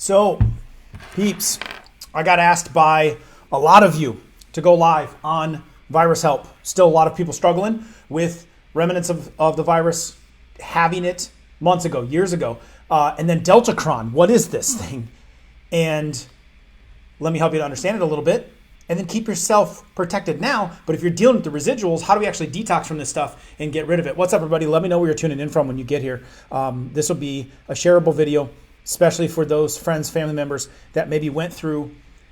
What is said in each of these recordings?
So, peeps, I got asked by a lot of you to go live on virus help. Still a lot of people struggling with remnants of the virus, having it months ago, years ago. And then Deltacron, what is this thing? And let me help you to understand it a little bit. And then keep yourself protected now. But if you're dealing with the residuals, how do we actually detox from this stuff and get rid of it? What's up, everybody? Let me know where you're tuning in from when you get here. This will be a shareable video, especially for those friends, family members that maybe went through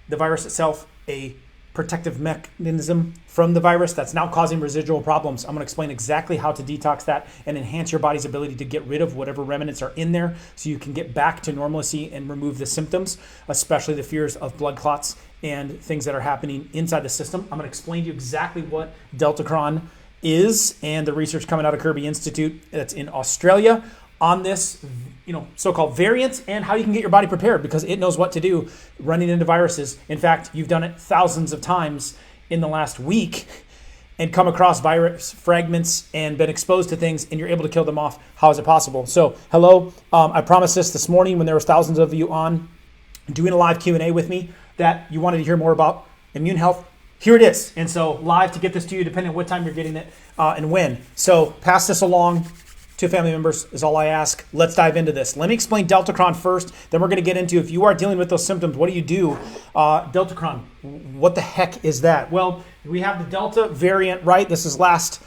the virus itself, a protective mechanism from the virus that's now causing residual problems. I'm going to explain exactly how to detox that and enhance your body's ability to get rid of whatever remnants are in there so you can get back to normalcy and remove the symptoms, especially the fears of blood clots and things that are happening inside the system. I'm going to explain to you exactly what Deltacron is and the research coming out of Kirby Institute that's in Australia on this, so-called variant, and how you can get your body prepared because it knows what to do running into viruses. In fact, you've done it thousands of times in the last week and come across virus fragments and been exposed to things and you're able to kill them off. How is it possible? So, hello. I promised this morning when there was thousands of you on doing a live Q&A with me that you wanted to hear more about immune health. Here it is. And so live to get this to you depending on what time you're getting it and when. So pass this along to family members is all I ask. Let's dive into this. Let me explain Deltacron first. Then we're going to get into if you are dealing with those symptoms, what do you do? Deltacron, what the heck is that? Well, we have the Delta variant, right? This is last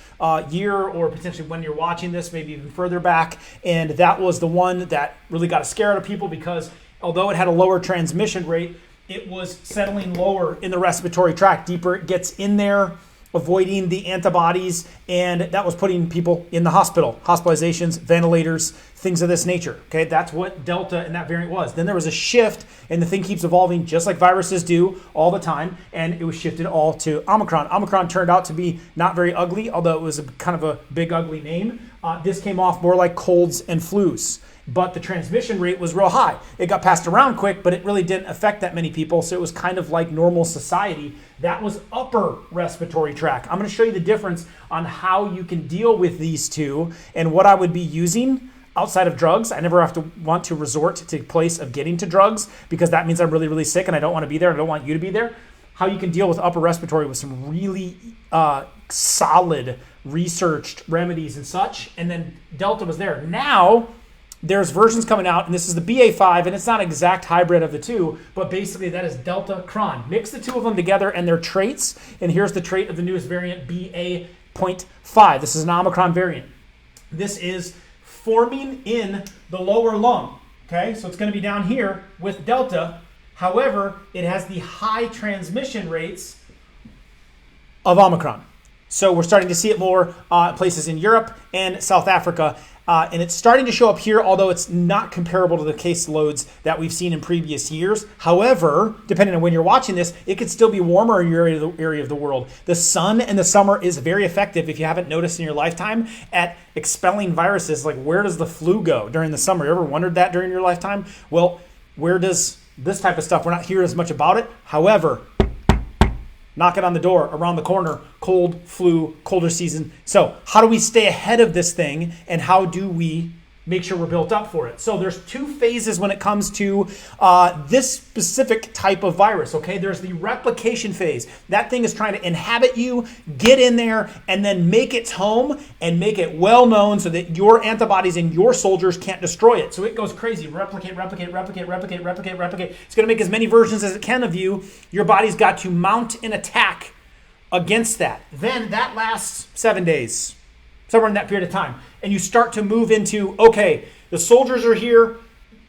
year or potentially when you're watching this, maybe even further back. And that was the one that really got a scare out of people because although it had a lower transmission rate, it was settling lower in the respiratory tract. Deeper it gets in there, avoiding the antibodies, and that was putting people in the hospital. Hospitalizations, ventilators, things of this nature. Okay, that's what Delta and that variant was. Then there was a shift, and the thing keeps evolving just like viruses do all the time, and it was shifted all to Omicron. Omicron turned out to be not very ugly, although it was kind of a big ugly name. This came off more like colds and flus, but the transmission rate was real high. It got passed around quick, but it really didn't affect that many people, so it was kind of like normal society. That was upper respiratory tract. I'm going to show you the difference on how you can deal with these two and what I would be using outside of drugs. I never have to want to resort to a place of getting to drugs because that means I'm really, really sick and I don't want to be there. I don't want you to be there. How you can deal with upper respiratory with some really solid researched remedies and such. And then Delta was there. Now, there's versions coming out, and this is the BA5, and it's not an exact hybrid of the two, but basically that is Deltacron. Mix the two of them together and their traits, and here's the trait of the newest variant, BA.5. This is an Omicron variant. This is forming in the lower lung, okay? So it's going to be down here with Delta. However, it has the high transmission rates of Omicron. So we're starting to see it more places in Europe and South Africa. And it's starting to show up here, although it's not comparable to the case loads that we've seen in previous years. However, depending on when you're watching this, it could still be warmer in your area of the world. The sun in the summer is very effective, if you haven't noticed in your lifetime, at expelling viruses. Like, where does the flu go during the summer? You ever wondered that during your lifetime? Well, where does this type of stuff, we're not hearing as much about it. However, knocking on the door, around the corner, cold, flu, colder season. So how do we stay ahead of this thing and how do we make sure we're built up for it? So there's two phases when it comes to this specific type of virus, okay? There's the replication phase. That thing is trying to inhabit you, get in there, and then make its home and make it well known so that your antibodies and your soldiers can't destroy it. So it goes crazy. Replicate. It's going to make as many versions as it can of you. Your body's got to mount an attack against that. Then that lasts 7 days. Somewhere in that period of time. And you start to move into, okay, the soldiers are here.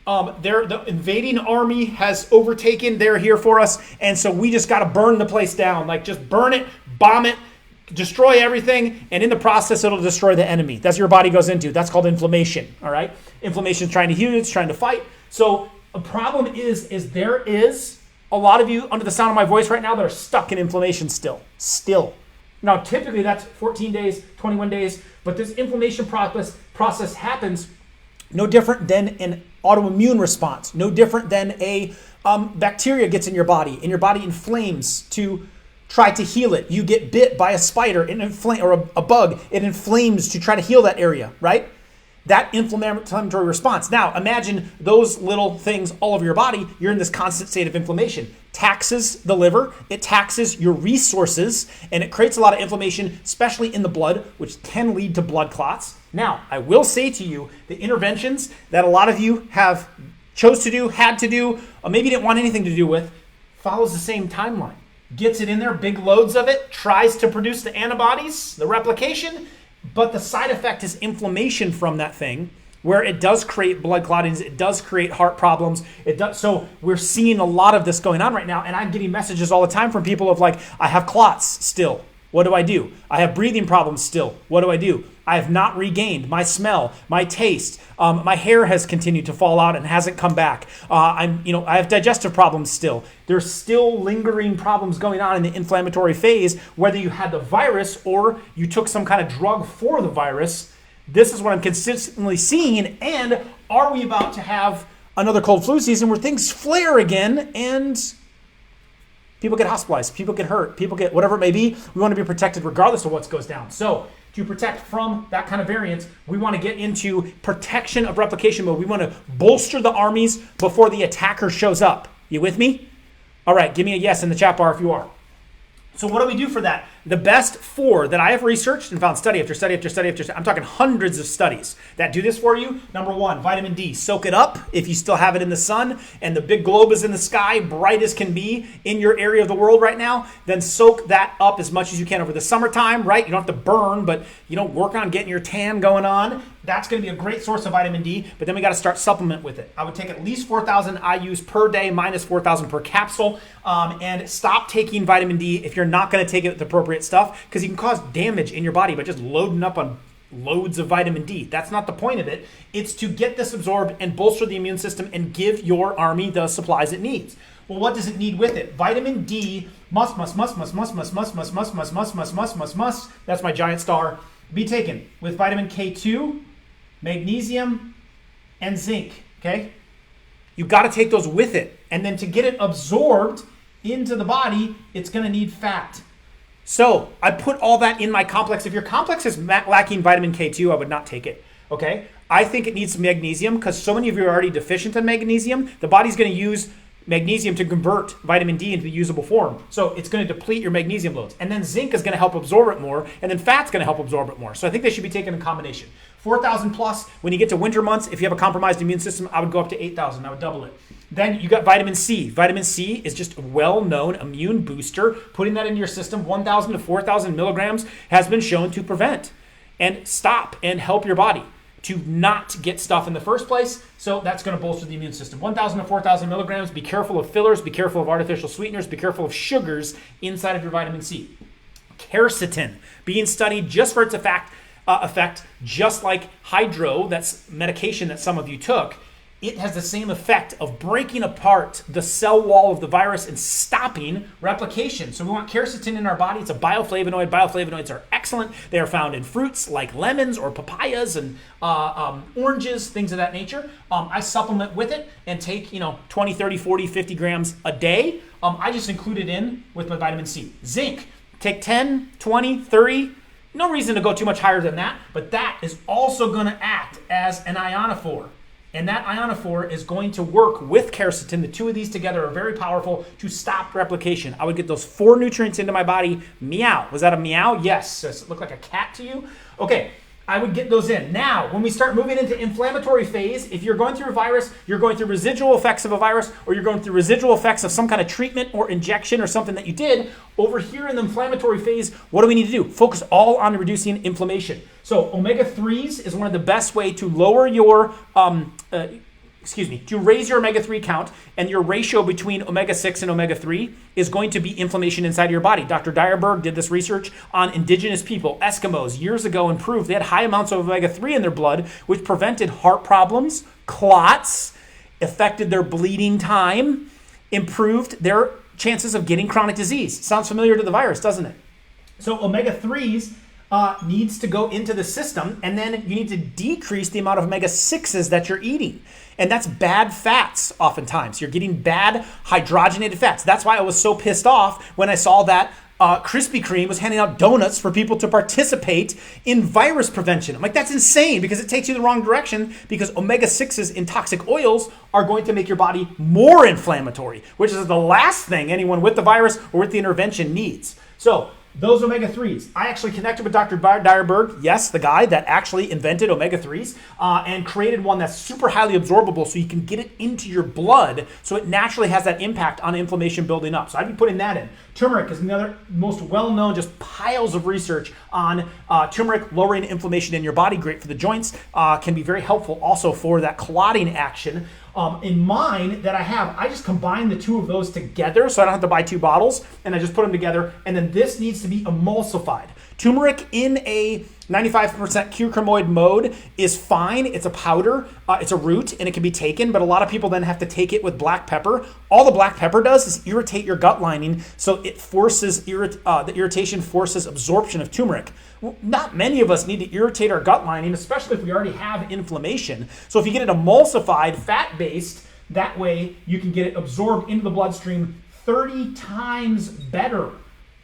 The invading army has overtaken. They're here for us. And so we just got to burn the place down. Like, just burn it, bomb it, destroy everything. And in the process, it'll destroy the enemy. That's what your body goes into. That's called inflammation, all right? Inflammation is trying to heal, it's trying to fight. So a problem is there is a lot of you under the sound of my voice right now that are stuck in inflammation still. Now, typically that's 14 days, 21 days, but this inflammation process happens no different than an autoimmune response, no different than a bacteria gets in your body, and your body inflames to try to heal it. You get bit by a spider or a bug, it inflames to try to heal that area, right? that inflammatory response. Now, imagine those little things all over your body. You're in this constant state of inflammation. Taxes the liver, it taxes your resources, and it creates a lot of inflammation, especially in the blood, which can lead to blood clots. Now, I will say to you, the interventions that a lot of you have chose to do, had to do, or maybe didn't want anything to do with, follows the same timeline. Gets it in there, big loads of it, tries to produce the antibodies, the replication, but the side effect is inflammation from that thing, where it does create blood clottings, it does create heart problems. It does. So we're seeing a lot of this going on right now, and I'm getting messages all the time from people of like, I have clots still. What do I do? I have breathing problems still. What do I do? I have not regained my smell, my taste. My hair has continued to fall out and hasn't come back. I have digestive problems still. There's still lingering problems going on in the inflammatory phase, whether you had the virus or you took some kind of drug for the virus. This is what I'm consistently seeing. And are we about to have another cold flu season where things flare again and people get hospitalized, people get hurt, people get whatever it may be? We want to be protected regardless of what goes down. So to protect from that kind of variance, we want to get into protection of replication mode. We want to bolster the armies before the attacker shows up. You with me? All right, give me a yes in the chat bar if you are. So what do we do for that? The best 4 that I have researched and found study after study after study after study, I'm talking hundreds of studies that do this for you. Number 1, vitamin D. Soak it up if you still have it in the sun and the big globe is in the sky, bright as can be in your area of the world right now, then soak that up as much as you can over the summertime, right? You don't have to burn, but work on getting your tan going on. That's going to be a great source of vitamin D, but then we got to start supplement with it. I would take at least 4,000 IUs per day, minus 4,000 per capsule, and stop taking vitamin D if you're not going to take it with the appropriate stuff, because you can cause damage in your body by just loading up on loads of vitamin D. That's not the point of it. It's to get this absorbed and bolster the immune system and give your army the supplies it needs. Well, what does it need with it? Vitamin D must. That's my giant star. Be taken with vitamin K2, magnesium, and zinc, okay? You got to take those with it. And then to get it absorbed into the body, it's going to need fat. So I put all that in my complex. If your complex is lacking vitamin K2, I would not take it, okay? I think it needs some magnesium because so many of you are already deficient in magnesium. The body's going to use magnesium to convert vitamin D into the usable form. So it's going to deplete your magnesium loads. And then zinc is going to help absorb it more, and then fat's going to help absorb it more. So I think they should be taken in combination. 4,000 plus. When you get to winter months, if you have a compromised immune system, I would go up to 8,000. I would double it. Then you got vitamin C. Vitamin C is just a well-known immune booster. Putting that into your system, 1,000 to 4,000 milligrams has been shown to prevent and stop and help your body to not get stuff in the first place. So that's going to bolster the immune system. 1,000 to 4,000 milligrams. Be careful of fillers. Be careful of artificial sweeteners. Be careful of sugars inside of your vitamin C. Quercetin, being studied just for its effect, just like hydro, that's medication that some of you took. It has the same effect of breaking apart the cell wall of the virus and stopping replication. So we want quercetin in our body. It's a bioflavonoid. Bioflavonoids are excellent. They are found in fruits like lemons or papayas and oranges, things of that nature. I supplement with it and take 20, 30, 40, 50 grams a day. I just include it in with my vitamin C. Zinc, take 10, 20, 30. No reason to go too much higher than that, but that is also going to act as an ionophore. And that ionophore is going to work with quercetin. The two of these together are very powerful to stop replication. I would get those 4 nutrients into my body. Meow. Was that a meow? Yes. Does it look like a cat to you? Okay. I would get those in. Now, when we start moving into inflammatory phase, if you're going through a virus, you're going through residual effects of a virus, or you're going through residual effects of some kind of treatment or injection or something that you did, over here in the inflammatory phase, what do we need to do? Focus all on reducing inflammation. So omega-3s is one of the best way to lower your, to raise your omega-3 count, and your ratio between omega-6 and omega-3 is going to be inflammation inside of your body. Dr. Dyerberg did this research on indigenous people, Eskimos, years ago, and proved they had high amounts of omega-3 in their blood, which prevented heart problems, clots, affected their bleeding time, improved their chances of getting chronic disease. Sounds familiar to the virus, doesn't it? So omega-3s needs to go into the system, and then you need to decrease the amount of omega-6s that you're eating. And that's bad fats oftentimes. You're getting bad hydrogenated fats. That's why I was so pissed off when I saw that Krispy Kreme was handing out donuts for people to participate in virus prevention. I'm like, that's insane because it takes you the wrong direction, because omega-6s in toxic oils are going to make your body more inflammatory, which is the last thing anyone with the virus or with the intervention needs. So those omega-3s, I actually connected with Dr. Dyerberg, yes, the guy that actually invented omega-3s, and created one that's super highly absorbable so you can get it into your blood so it naturally has that impact on inflammation building up. So I'd be putting that in. Turmeric is another most well-known, just piles of research on turmeric lowering inflammation in your body, great for the joints, can be very helpful also for that clotting action. In mine that I have, I just combine the two of those together so I don't have to buy 2 bottles, and I just put them together, and then this needs to be emulsified. Turmeric in a 95% curcumoid mode is fine. It's a powder, it's a root, and it can be taken, but a lot of people then have to take it with black pepper. All the black pepper does is irritate your gut lining, so it forces, the irritation forces absorption of turmeric. Well, not many of us need to irritate our gut lining, especially if we already have inflammation. So if you get it emulsified, fat-based, that way you can get it absorbed into the bloodstream 30 times better.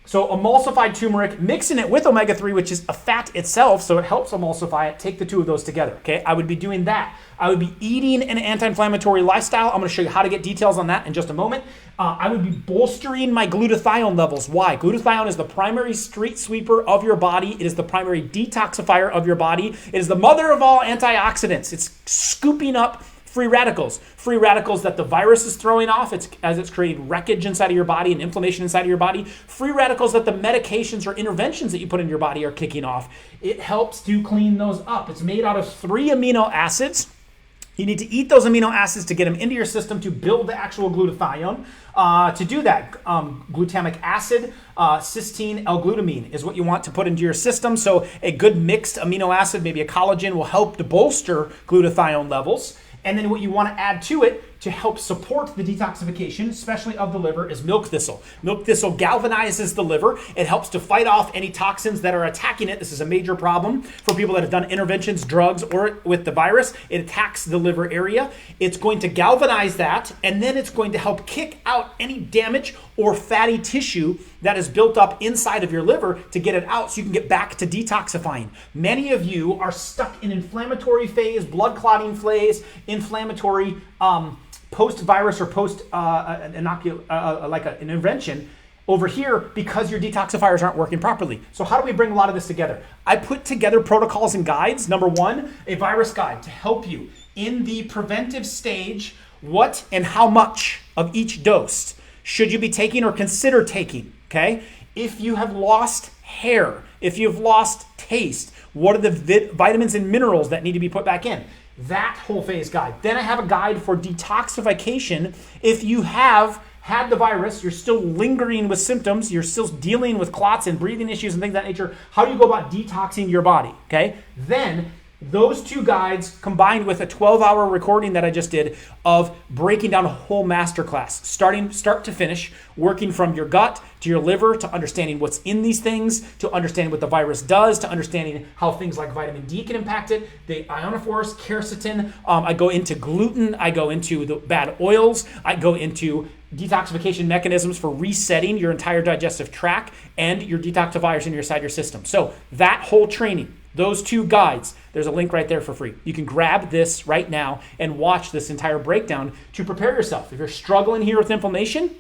So emulsified turmeric, mixing it with omega-3, which is a fat itself, so it helps emulsify it. Take the two of those together, okay? I would be doing that. I would be eating an anti-inflammatory lifestyle. I'm going to show you how to get details on that in just a moment. I would be bolstering my glutathione levels. Why? Glutathione is the primary street sweeper of your body. It is the primary detoxifier of your body. It is the mother of all antioxidants. It's scooping up free radicals that the virus is throwing off as it's creating wreckage inside of your body and inflammation inside of your body. Free radicals that the medications or interventions that you put in your body are kicking off. It helps to clean those up. It's made out of 3 amino acids. You need to eat those amino acids to get them into your system to build the actual glutathione. To do that, glutamic acid, cysteine, L-glutamine is what you want to put into your system. So a good mixed amino acid, maybe a collagen, will help to bolster glutathione levels. And then what you want to add to it to help support the detoxification, especially of the liver, is milk thistle. Milk thistle galvanizes the liver. It helps to fight off any toxins that are attacking it. This is a major problem for people that have done interventions, drugs, or with the virus. It attacks the liver area. It's going to galvanize that, and then it's going to help kick out any damage or fatty tissue that is built up inside of your liver to get it out so you can get back to detoxifying. Many of you are stuck in inflammatory phase, blood clotting phase, inflammatory post-virus or an intervention over here because your detoxifiers aren't working properly. So how do we bring a lot of this together? I put together protocols and guides. Number 1, a virus guide to help you in the preventive stage, what and how much of each dose should you be taking or consider taking, okay? If you have lost hair, if you've lost taste, what are the vitamins and minerals that need to be put back in? That whole phase guide. Then I have a guide for detoxification. If you have had the virus, you're still lingering with symptoms, you're still dealing with clots and breathing issues and things of that nature, how do you go about detoxing your body, okay? Then those 2 guides combined with a 12-hour recording that I just did of breaking down a whole masterclass, start to finish, working from your gut to your liver, to understanding what's in these things, to understanding what the virus does, to understanding how things like vitamin D can impact it, the ionophores, quercetin. I go into gluten. I go into the bad oils. I go into detoxification mechanisms for resetting your entire digestive tract and your detoxifiers inside your system. So that whole training, those 2 guides, there's a link right there for free. You can grab this right now and watch this entire breakdown to prepare yourself. If you're struggling here with inflammation,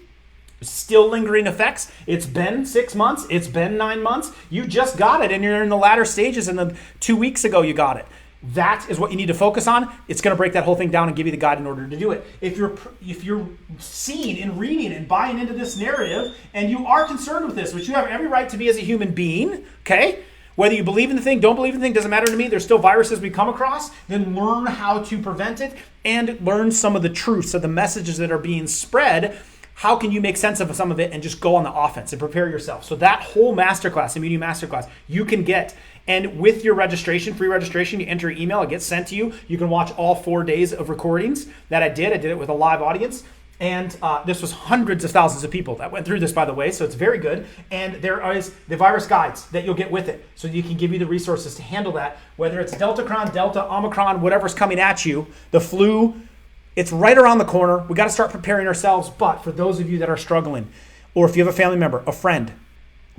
still lingering effects, it's been 6 months, it's been 9 months, you just got it and you're in the latter stages and then 2 weeks ago you got it. That is what you need to focus on. It's going to break that whole thing down and give you the guide in order to do it. If you're seeing and reading and buying into this narrative and you are concerned with this, which you have every right to be as a human being, okay? Whether you believe in the thing, don't believe in the thing, doesn't matter to me. There's still viruses we come across. Then learn how to prevent it and learn some of the truths of the messages that are being spread. How can you make sense of some of it and just go on the offense and prepare yourself? So that whole masterclass, Immunity Masterclass, you can get. And with your registration, free registration, you enter your email, it gets sent to you. You can watch all 4 days of recordings that I did. I did it with a live audience. And this was hundreds of thousands of people that went through this, by the way, so it's very good. And there is the virus guides that you'll get with it, so you can give you the resources to handle that, whether it's Deltacron, Delta, Omicron, whatever's coming at you, the flu, it's right around the corner. We got to start preparing ourselves. But for those of you that are struggling, or if you have a family member, a friend,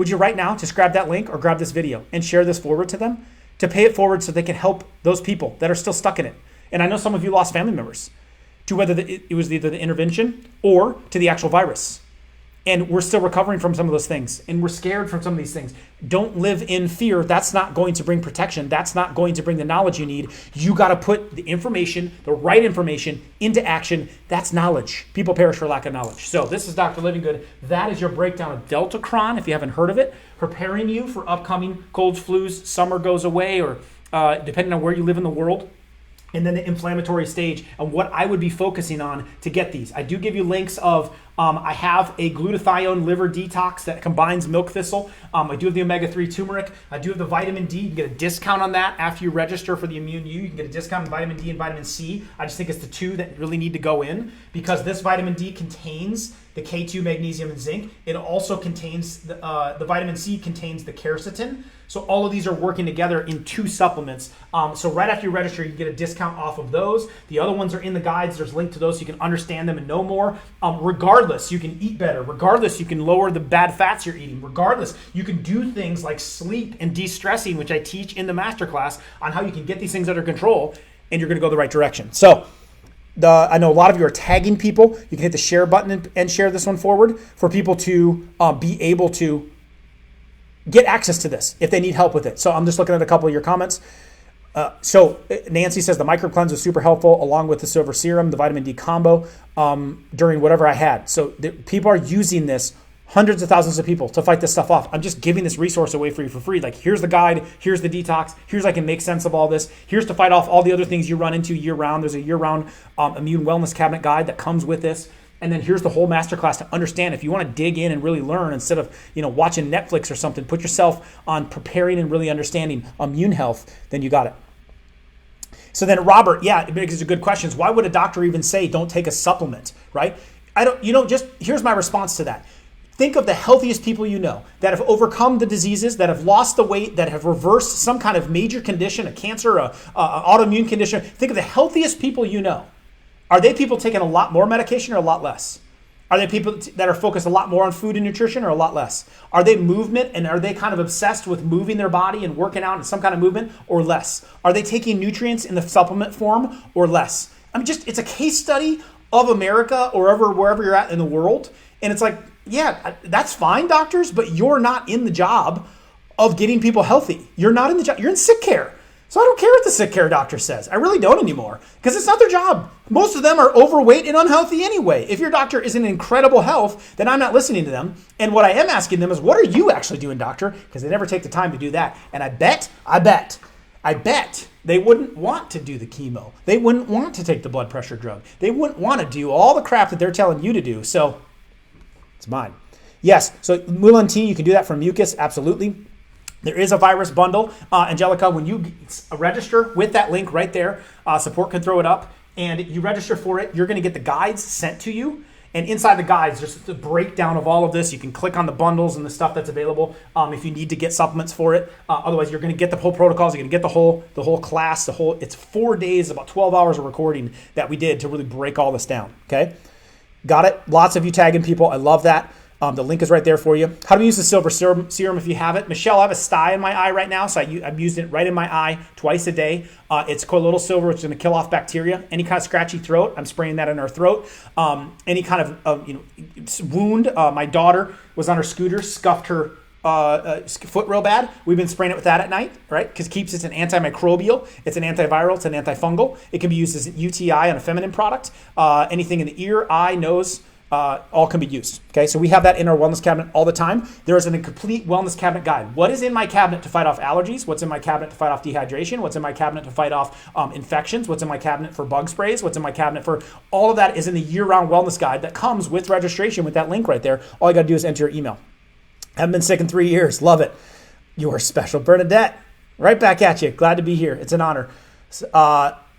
would you right now just grab that link or grab this video and share this forward to them, to pay it forward so they can help those people that are still stuck in it? And I know some of you lost family members to whether it was either the intervention or to the actual virus. And we're still recovering from some of those things. And we're scared from some of these things. Don't live in fear. That's not going to bring protection. That's not going to bring the knowledge you need. You got to put the information, the right information, into action. That's knowledge. People perish for lack of knowledge. So this is Dr. Livingood. That is your breakdown of Deltacron, if you haven't heard of it, preparing you for upcoming colds, flus, summer goes away, or depending on where you live in the world. And then the inflammatory stage and what I would be focusing on to get these. I do give you links of, I have a glutathione liver detox that combines milk thistle. I do have the omega-3 turmeric. I do have the vitamin D. You can get a discount on that after you register for the Immune U. You can get a discount on vitamin D and vitamin C. I just think it's the two that really need to go in because this vitamin D contains the K2, magnesium, and zinc. It also contains, the vitamin C contains the quercetin. So all of these are working together in 2 supplements. So right after you register, you can get a discount off of those. The other ones are in the guides. There's a link to those so you can understand them and know more. Regardless, you can eat better. Regardless, you can lower the bad fats you're eating. Regardless, you can do things like sleep and de-stressing, which I teach in the masterclass on how you can get these things under control, and you're going to go the right direction. So I know a lot of you are tagging people. You can hit the share button and share this one forward for people to be able to get access to this if they need help with it. So I'm just looking at a couple of your comments. So Nancy says the micro cleanse was super helpful along with the silver serum, the vitamin D combo during whatever I had. So people are using this, hundreds of thousands of people, to fight this stuff off. I'm just giving this resource away for you for free. Like, here's the guide, here's the detox, here's I can make sense of all this, here's to fight off all the other things you run into year round. There's a year-round immune wellness cabinet guide that comes with this. And then here's the whole masterclass to understand. If you want to dig in and really learn instead of watching Netflix or something, put yourself on preparing and really understanding immune health, then you got it. So then Robert, yeah, it makes a good question. Why would a doctor even say don't take a supplement, right? Here's my response to that. Think of the healthiest people you know that have overcome the diseases, that have lost the weight, that have reversed some kind of major condition, a cancer, an autoimmune condition. Think of the healthiest people you know. Are they people taking a lot more medication or a lot less? Are they people that are focused a lot more on food and nutrition or a lot less? Are they movement and are they kind of obsessed with moving their body and working out in some kind of movement or less? Are they taking nutrients in the supplement form or less? It's a case study of America or wherever you're at in the world. And it's like, yeah, that's fine, doctors, but you're not in the job of getting people healthy. You're not in the job. You're in sick care. So I don't care what the sick care doctor says. I really don't anymore because it's not their job. Most of them are overweight and unhealthy anyway. If your doctor is in incredible health, then I'm not listening to them. And what I am asking them is, what are you actually doing, doctor? Because they never take the time to do that. And I bet they wouldn't want to do the chemo. They wouldn't want to take the blood pressure drug. They wouldn't want to do all the crap that they're telling you to do. So it's mine. Yes, so Mulan tea, you can do that for mucus, absolutely. There is a virus bundle. Angelica, when you register with that link right there, support can throw it up, and you register for it, you're going to get the guides sent to you. And inside the guides, there's the breakdown of all of this. You can click on the bundles and the stuff that's available if you need to get supplements for it. Otherwise, you're going to get the whole protocols. You're going to get the whole class, it's 4 days, about 12 hours of recording that we did to really break all this down, okay? Got it? Lots of you tagging people. I love that. The link is right there for you. How do we use the silver serum if you have it? Michelle, I have a sty in my eye right now, so I'm using it right in my eye twice a day. It's colloidal silver, which is going to kill off bacteria. Any kind of scratchy throat, I'm spraying that in our throat. Any kind of wound, my daughter was on her scooter, scuffed her foot real bad. We've been spraying it with that at night, right? Because it's an antimicrobial, it's an antiviral, it's an antifungal. It can be used as an UTI on a feminine product. Anything in the ear, eye, nose, all can be used. Okay, so we have that in our wellness cabinet all the time. There is a complete wellness cabinet guide. What is in my cabinet to fight off allergies? What's in my cabinet to fight off dehydration? What's in my cabinet to fight off infections? What's in my cabinet for bug sprays? What's in my cabinet for all of that is in the year-round wellness guide that comes with registration with that link right there. All you got to do is enter your email. Haven't been sick in 3 years. Love it. You are special, Bernadette. Right back at you. Glad to be here. It's an honor.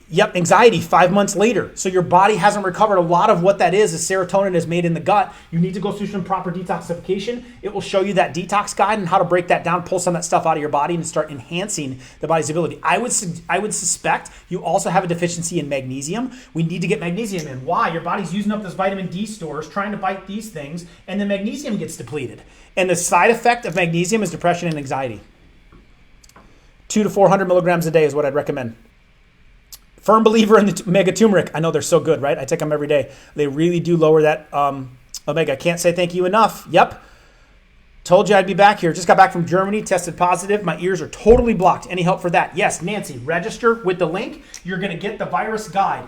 Yep, anxiety 5 months later. So your body hasn't recovered. A lot of what that is serotonin is made in the gut. You need to go through some proper detoxification. It will show you that detox guide and how to break that down, pull some of that stuff out of your body and start enhancing the body's ability. I would suspect you also have a deficiency in magnesium. We need to get magnesium in. Why? Your body's using up those vitamin D stores, trying to bite these things, and then magnesium gets depleted. And the side effect of magnesium is depression and anxiety. 200 to 400 milligrams a day is what I'd recommend. Firm believer in the omega turmeric. I know they're so good, right? I take them every day. They really do lower that omega. Can't say thank you enough. Yep. Told you I'd be back here. Just got back from Germany, tested positive. My ears are totally blocked. Any help for that? Yes, Nancy, register with the link. You're going to get the virus guide.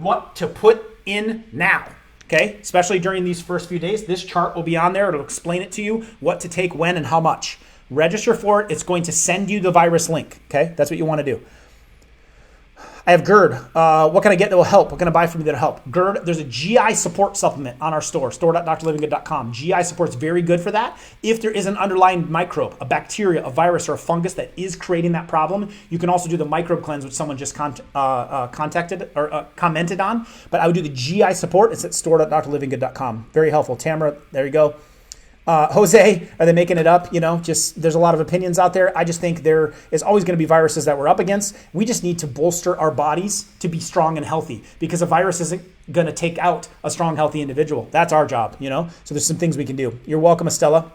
What to put in now. Okay? Especially during these first few days. This chart will be on there. It'll explain it to you, what to take when and how much. Register for it. It's going to send you the virus link. Okay? That's what you want to do. I have GERD. What can I get that will help? What can I buy from you that'll help? GERD, there's a GI support supplement on our store.drlivingood.com. GI support's very good for that. If there is an underlying microbe, a bacteria, a virus, or a fungus that is creating that problem, you can also do the microbe cleanse, which someone just commented on. But I would do the GI support. It's at store.drlivingood.com. Very helpful. Tamara, there you go. Jose, are they making it up? Just there's a lot of opinions out there. I just think there is always going to be viruses that we're up against. We just need to bolster our bodies to be strong and healthy, because a virus isn't going to take out a strong, healthy individual. That's our job, So there's some things we can do. You're welcome, Estella.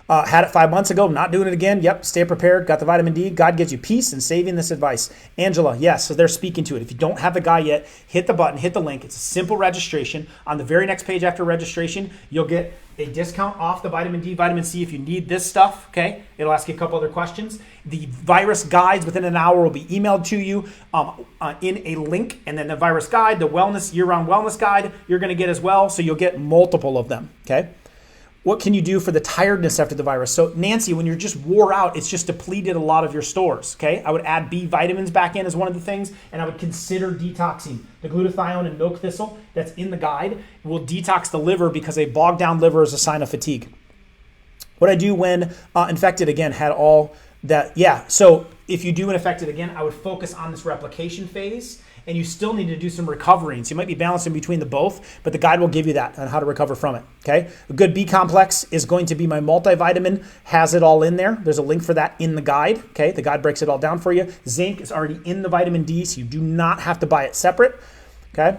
Had it 5 months ago, not doing it again. Yep, stay prepared. Got the vitamin D. God gives you peace and saving this advice. Angela, yes, so they're speaking to it. If you don't have the guy yet, hit the button, hit the link. It's a simple registration. On the very next page after registration, you'll get a discount off the vitamin D, vitamin C if you need this stuff, okay? It'll ask you a couple other questions. The virus guides within an hour will be emailed to you in a link, and then the virus guide, the wellness, year-round wellness guide, you're going to get as well, so you'll get multiple of them, okay? What can you do for the tiredness after the virus? So Nancy, when you're just wore out, it's just depleted a lot of your stores, okay? I would add B vitamins back in as one of the things, and I would consider detoxing. The glutathione and milk thistle that's in the guide will detox the liver, because a bogged down liver is a sign of fatigue. What I do when infected, again, had all that, yeah. So if you do an infected again, I would focus on this replication phase, and you still need to do some recovering. So you might be balancing between the both, but the guide will give you that on how to recover from it, okay? A good B complex is going to be my multivitamin, has it all in there. There's a link for that in the guide, okay? The guide breaks it all down for you. Zinc is already in the vitamin D, so you do not have to buy it separate, okay?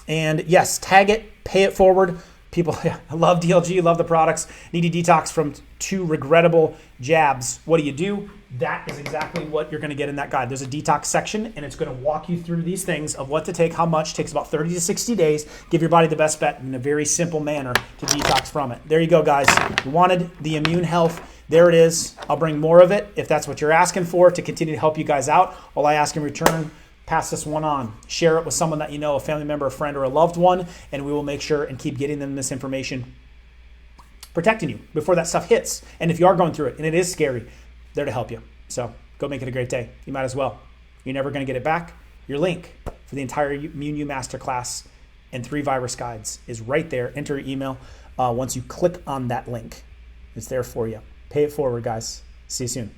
And yes, tag it, pay it forward. People, I love DLG, love the products. Need to detox from 2 regrettable jabs. What do? That is exactly what you're going to get in that guide. There's a detox section, and it's going to walk you through these things of what to take, how much. Takes about 30 to 60 days. Give your body the best bet in a very simple manner to detox from it. There you go, guys. You wanted the immune health. There it is. I'll bring more of it if that's what you're asking for, to continue to help you guys out. All I ask in return, pass this one on. Share it with someone that you know, a family member, a friend, or a loved one, and we will make sure and keep getting them this information, protecting you before that stuff hits. And if you are going through it, and it is scary, there to help you. So go make it a great day. You might as well. You're never going to get it back. Your link for the entire Immune U Masterclass and 3 virus guides is right there. Enter your email once you click on that link. It's there for you. Pay it forward, guys. See you soon.